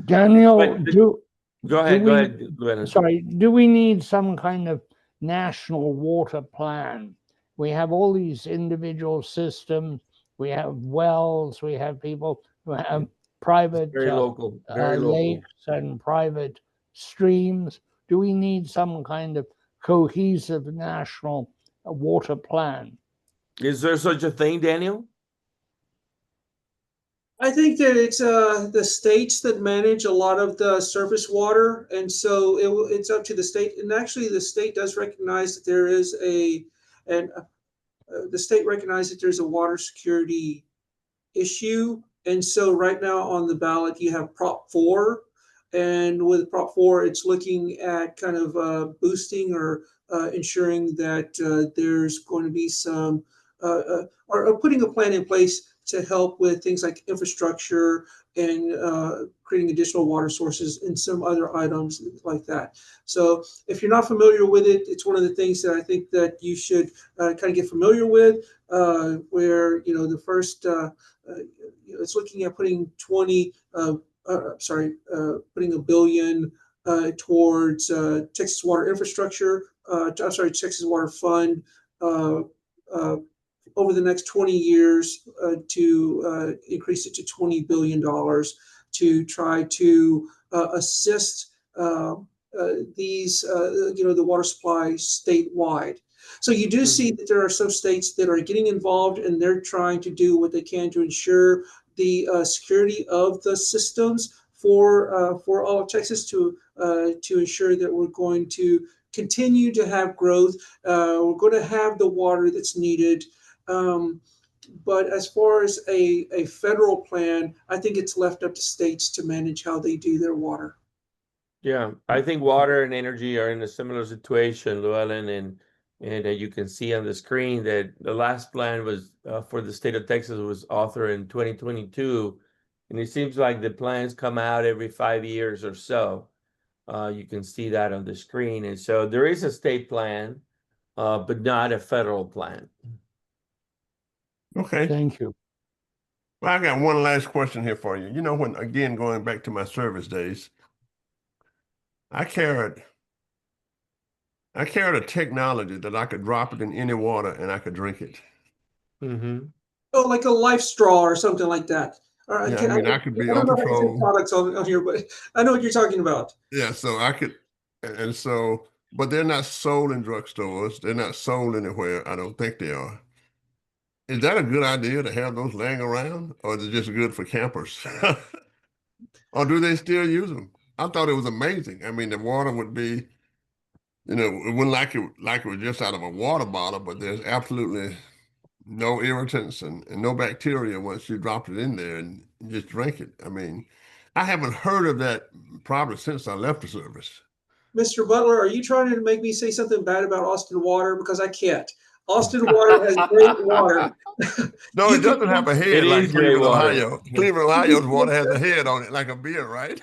Daniel, But do go do ahead, we, Luana. sorry, do we need some kind of national water plan? We have all these individual systems. We have wells. We have people who have private Very local, very local. lakes and private streams. Do we need some kind of cohesive national water plan? Is there such a thing, Daniel? I think that it's the states that manage a lot of the surface water, and so it's up to the state. And actually, the state does recognize that there is and the state recognizes that there's a water security issue. And so right now on the ballot, you have Prop 4. And with Prop 4, it's looking at kind of boosting or ensuring that there's going to be some, or putting a plan in place to help with things like infrastructure and creating additional water sources and some other items like that. So if you're not familiar with it, it's one of the things that I think that you should kind of get familiar with, where, the first, it's looking at putting putting $1 billion towards Texas Water Infrastructure, Texas Water Fund, over the next 20 years to increase it to $20 billion to try to assist these, the water supply statewide. So you do see that there are some states that are getting involved, and they're trying to do what they can to ensure the security of the systems for all of Texas to ensure that we're going to continue to have growth. We're going to have the water that's needed. But as far as a federal plan, I think it's left up to states to manage how they do their water. Yeah, I think water and energy are in a similar situation, Llewellyn, and you can see on the screen that the last plan was for the state of Texas was authored in 2022, and it seems like the plans come out every 5 years or so. You can see that on the screen, and so there is a state plan, but not a federal plan. Okay. Thank you. Well, I got one last question here for you. When, again, going back to my service days, I carried a technology that I could drop it in any water and I could drink it. Mm-hmm. Oh, like a life straw or something like that. Or Yeah, I could be I don't on know how to say patrol. products on here, but I know what you're talking about. Yeah, so I could, and so, but they're not sold in drugstores. They're not sold anywhere. I don't think they are. Is that a good idea to have those laying around, or is it just good for campers? Or do they still use them? I thought it was amazing. I mean, the water would be, it wouldn't like it was just out of a water bottle, but there's absolutely no irritants and no bacteria once you drop it in there and just drink it. I mean, I haven't heard of that probably since I left the service. Mr. Butler, are you trying to make me say something bad about Austin Water? Because I can't. Austin Water has great water. No, it doesn't have a head It like is great Cleveland, water. Ohio. Cleveland, Ohio's water has a head on it like a beer, right?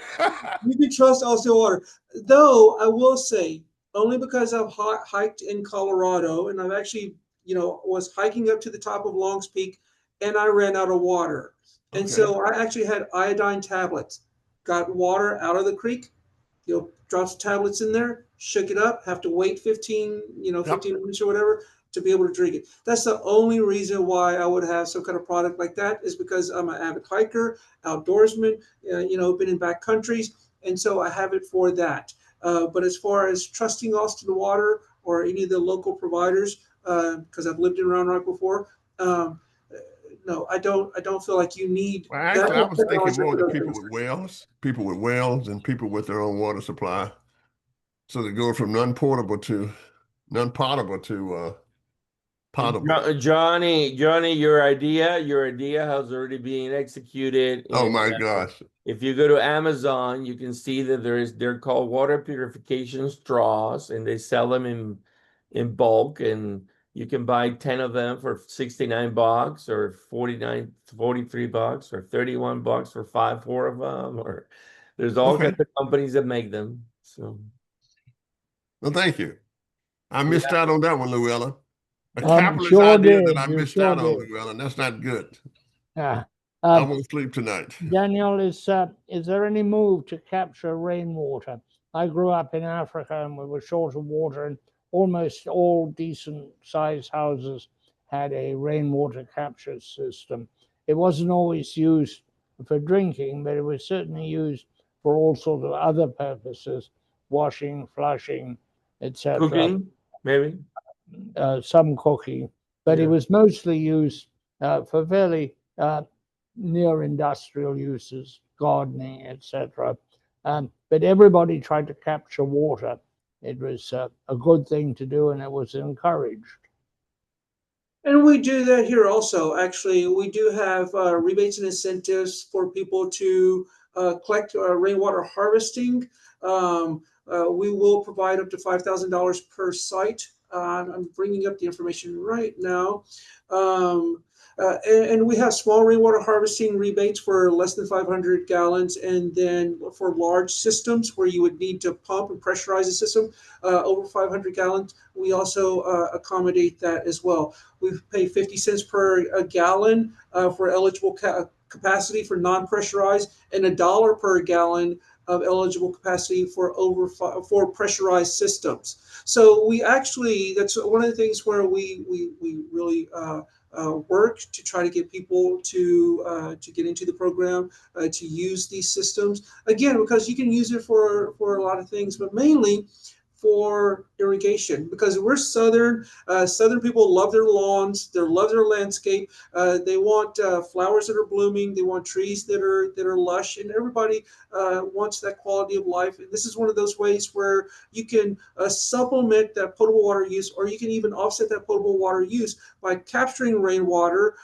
You can trust Austin Water. Though I will say, only because I've hiked in Colorado, and I've actually, was hiking up to the top of Longs Peak, and I ran out of water. And so I actually had iodine tablets, got water out of the creek, dropped some tablets in there, shook it up, have to wait 15 minutes or whatever to be able to drink it. That's the only reason why I would have some kind of product like that, is because I'm an avid hiker, outdoorsman, been in back countries. And so I have it for that. But as far as trusting Austin Water or any of the local providers, because I've lived in Round Rock before, no, I don't feel like you need Well, that actually, I was thinking technology more for the those people things. with wells and people with their own water supply. So they go from non-potable to potable. Johnny, your idea has already been executed. Oh And my gosh. if you go to Amazon, you can see that they're called water purification straws, and they sell them in bulk, and you can buy 10 of them for $69 or 43 bucks or 31 bucks for four of them, or there's all Okay. kinds of companies that make them. So Well, thank you. I yeah. missed out on that one, Luella. A Um, capitalist sure idea that did. I You missed sure out on, did. Luella, and that's not good. Yeah. I won't sleep tonight. Daniel, is there any move to capture rainwater? I grew up in Africa and we were short of water, and almost all decent sized houses had a rainwater capture system. It wasn't always used for drinking, but it was certainly used for all sorts of other purposes, washing, flushing, etc. Cooking, maybe. Some cooking, but it Yeah. was mostly used for fairly near industrial uses, gardening, etc. But everybody tried to capture water. It was a good thing to do, and it was encouraged. And we do that here also. Actually, we do have rebates and incentives for people to collect rainwater harvesting. We will provide up to $5,000 per site. I'm bringing up the information right now. And we have small rainwater harvesting rebates for less than 500 gallons. And then for large systems where you would need to pump and pressurize the system over 500 gallons, we also accommodate that as well. We pay 50 cents per a gallon for eligible capacity for non-pressurized, and $1 per gallon of eligible capacity for for pressurized systems. So we actually, that's one of the things where we really work to try to get people to get into the program, to use these systems again, because you can use it for a lot of things, but mainly for irrigation, because we're southern. Southern people love their lawns, they love their landscape. They want flowers that are blooming. They want trees that are lush, and everybody wants that quality of life. And this is one of those ways where you can supplement that potable water use, or you can even offset that potable water use by capturing rainwater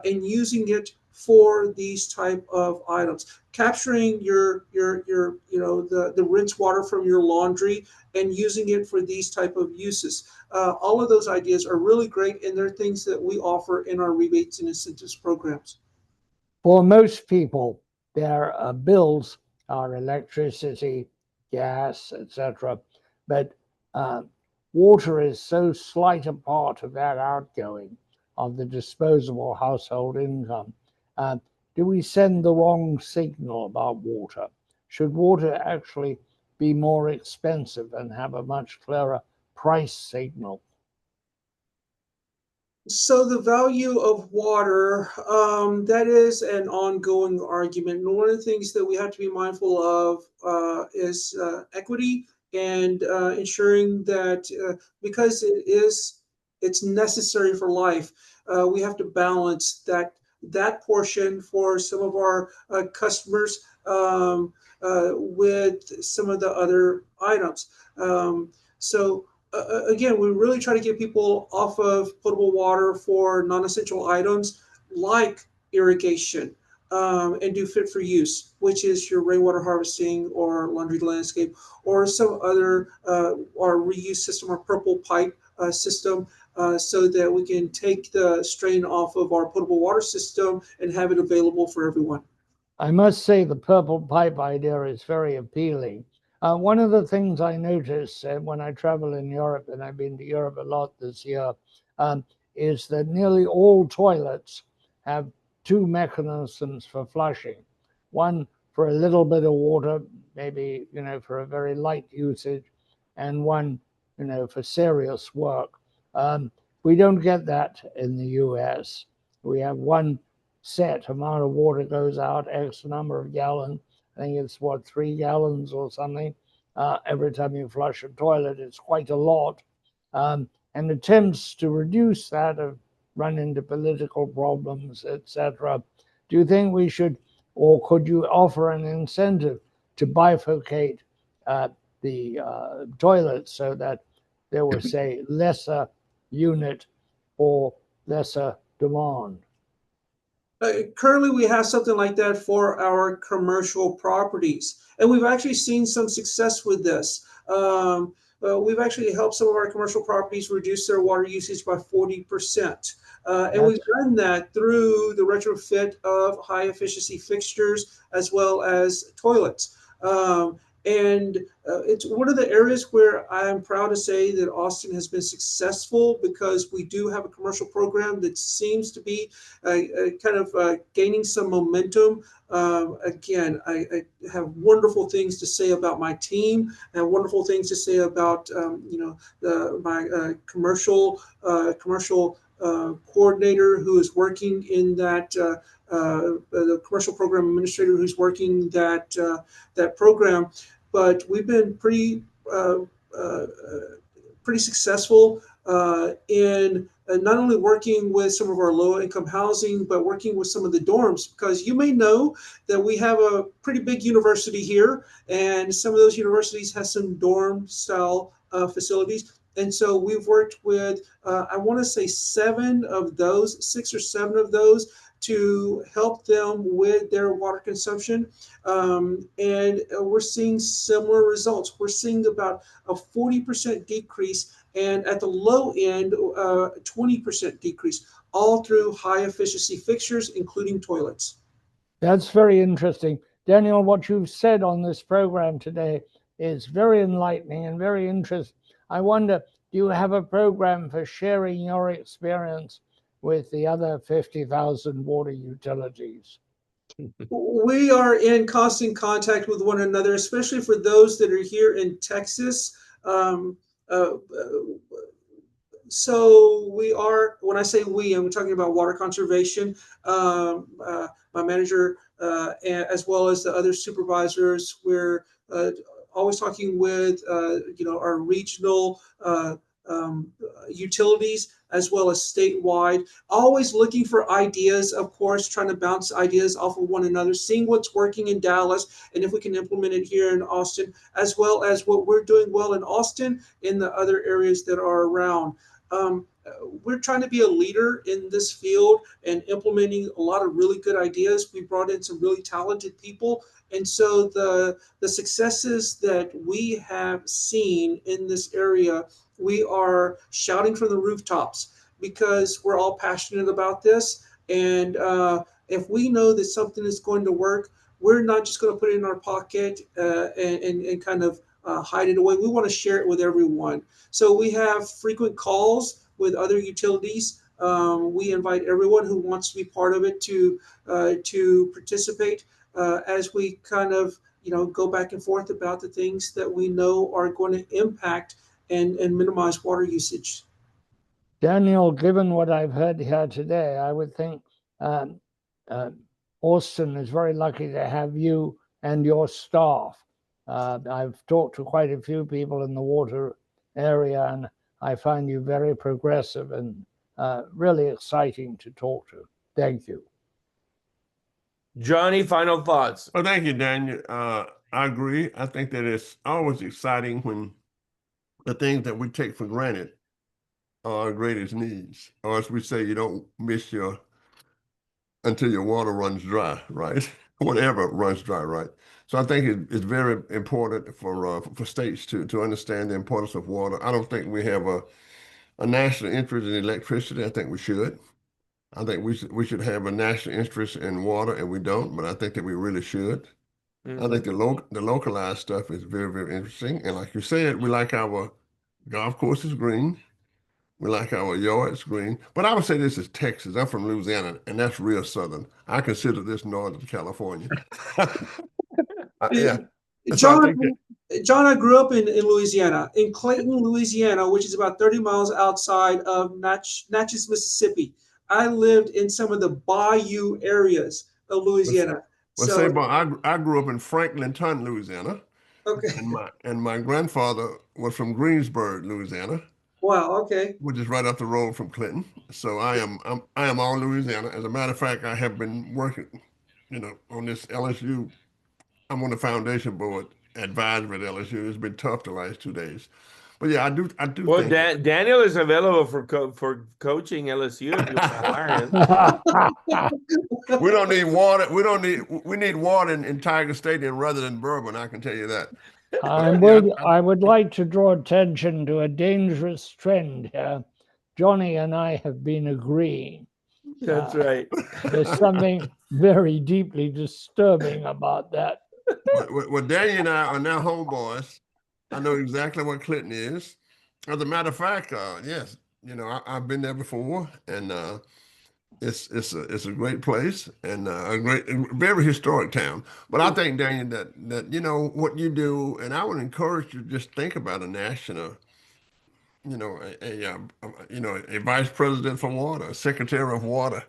and using it for these type of items. Capturing your the rinse water from your laundry and using it for these type of uses. All of those ideas are really great, and they're things that we offer in our rebates and incentives programs. For most people, their bills are electricity, gas, etc. But uh, water is so slight a part of that outgoing of the disposable household income. Uh, do we send the wrong signal about water? Should water actually be more expensive and have a much clearer price signal? So the value of water, that is an ongoing argument. And one of the things that we have to be mindful of is equity, and ensuring that because it's necessary for life, we have to balance that portion for some of our customers with some of the other items. So again, we really try to get people off of potable water for non-essential items like irrigation, and do fit for use, which is your rainwater harvesting or laundry landscape, or some other or reuse system or purple pipe system, so that we can take the strain off of our potable water system and have it available for everyone. I must say the purple pipe idea is very appealing. One of the things I notice when I travel in Europe, and I've been to Europe a lot this year, um, is that nearly all toilets have two mechanisms for flushing. One for a little bit of water, maybe, for a very light usage, and one, for serious work. We don't get that in the US. We have one set amount of water goes out, X number of gallons. I think it's 3 gallons or something. Every time you flush a toilet, it's quite a lot. And attempts to reduce that have run into political problems, etc. Do you think we should, or could you offer an incentive to bifurcate the toilets so that there was, say, lesser unit or lesser demand? Currently, we have something like that for our commercial properties, and we've actually seen some success with this. We've actually helped some of our commercial properties reduce their water usage by 40%. And we've done that through the retrofit of high efficiency fixtures as well as toilets. And it's one of the areas where I'm proud to say that Austin has been successful, because we do have a commercial program that seems to be kind of gaining some momentum. Again, I have wonderful things to say about my team, and wonderful things to say about my commercial coordinator who is working in that. The commercial program administrator who's working that program. But we've been pretty successful in not only working with some of our low-income housing, but working with some of the dorms, because you may know that we have a pretty big university here, and some of those universities have some dorm-style facilities. And so we've worked with, I want to say 6 or 7 of those, to help them with their water consumption. And we're seeing similar results. We're seeing about a 40% decrease, and at the low end, 20% decrease, all through high efficiency fixtures, including toilets. That's very interesting. Daniel, what you've said on this program today is very enlightening and very interesting. I wonder, do you have a program for sharing your experience with the other 50,000 water utilities? We are in constant contact with one another, especially for those that are here in Texas. So we are, when I say we, I'm talking about water conservation, my manager, as well as the other supervisors. We're always talking with, our regional utilities, as well as statewide, always looking for ideas, of course, trying to bounce ideas off of one another, seeing what's working in Dallas, and if we can implement it here in Austin, as well as what we're doing well in Austin in the other areas that are around. We're trying to be a leader in this field and implementing a lot of really good ideas. We brought in some really talented people. And so the successes that we have seen in this area, we are shouting from the rooftops, because we're all passionate about this. And if we know that something is going to work, we're not just going to put it in our pocket and kind of hide it away. We want to share it with everyone. So we have frequent calls with other utilities. We invite everyone who wants to be part of it to participate as we kind of go back and forth about the things that we know are going to impact and minimize water usage. Daniel, given what I've heard here today, I would think Austin is very lucky to have you and your staff. I've talked to quite a few people in the water area, and I find you very progressive and really exciting to talk to. Thank you. Johnny, final thoughts. Well, thank you, Daniel. I agree. I think that it's always exciting when the things that we take for granted are our greatest needs. Or as we say, you don't miss until your water runs dry, right? Whatever runs dry, right? So I think it's very important for states to understand the importance of water. I don't think we have a national interest in electricity. I think we should. I think we should have a national interest in water, and we don't, but I think that we really should. Mm-hmm. I think the localized stuff is very, very interesting. And like you said, we like our golf courses green. We like our yards green. But I would say this is Texas. I'm from Louisiana, and that's real southern. I consider this Northern California. Yeah. John, I grew up in Louisiana, in Clayton, Louisiana, which is about 30 miles outside of Natchez, Mississippi. I lived in some of the bayou areas of Louisiana. I grew up in Franklinton, Louisiana. Okay. And my grandfather was from Greensburg, Louisiana. Wow. Okay. which is right up the road from Clinton. So I am all Louisiana. As a matter of fact, I have been working, on this LSU. I'm on the foundation board advisory at LSU. It's been tough the last 2 days, but yeah, I do Well, think. Daniel is available for coaching LSU if you want to hire him. We don't need water. We need water in Tiger Stadium rather than bourbon. I can tell you that. I would like to draw attention to a dangerous trend here. Johnny and I have been agreeing. That's right. There's something very deeply disturbing about that. Well, Daniel and I are now homeboys. I know exactly what Clinton is. As a matter of fact, yes, I've been there before, and it's a great place and very historic town. But I think, Daniel, that what you do, and I would encourage you to just think about a national, a vice president for water, a secretary of water.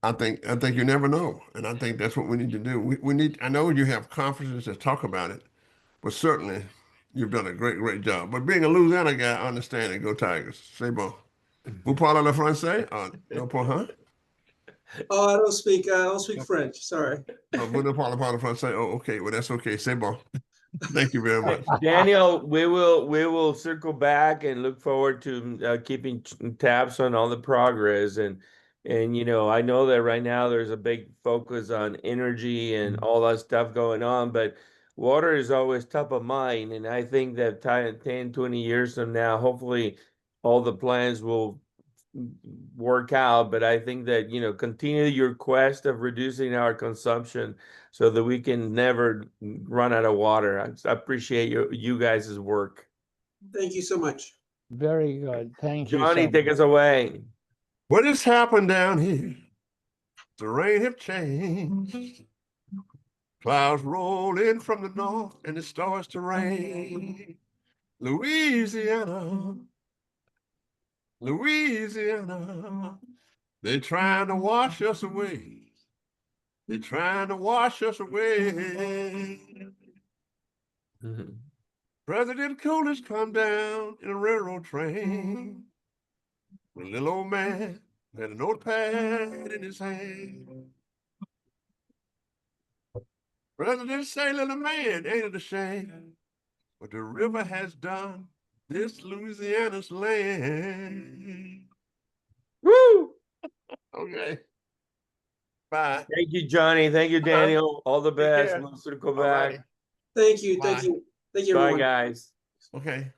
I think you never know, and I think that's what we need to do. We need. I know you have conferences that talk about it, but certainly you've done a great job. But being a Louisiana guy, I understand it. Go Tigers. C'est bon. Vous parlez le français? No point, huh? Oh, I don't speak French. Sorry. Vous ne parlez pas le français? Oh, okay. Well, that's okay. C'est bon. Thank you very much. Daniel, we will circle back and look forward to keeping tabs on all the progress and I know that right now there's a big focus on energy and all that stuff going on, but water is always top of mind, and I think that 10, 20 years from now, hopefully all the plans will work out. But I think that continue your quest of reducing our consumption so that we can never run out of water. I appreciate you guys' work. Thank you so much. Very good. Thank you. Johnny, so take much. us away. What has happened down here? The rain have changed. Clouds roll in from the north and it starts to rain. Louisiana, they're trying to wash us away. They're trying to wash us away. Mhm. President Coolidge come down in a railroad train. The little old man had a notepad in his hand. President say, little man, ain't it a shame what the river has done this Louisiana's land? Woo! Okay. Bye. Thank you, Johnny. Thank you, Daniel. All the Take best. care. We'll circle All righty. back. Thank you. Bye. Thank you. Thank you, Bye, everyone. guys. Okay.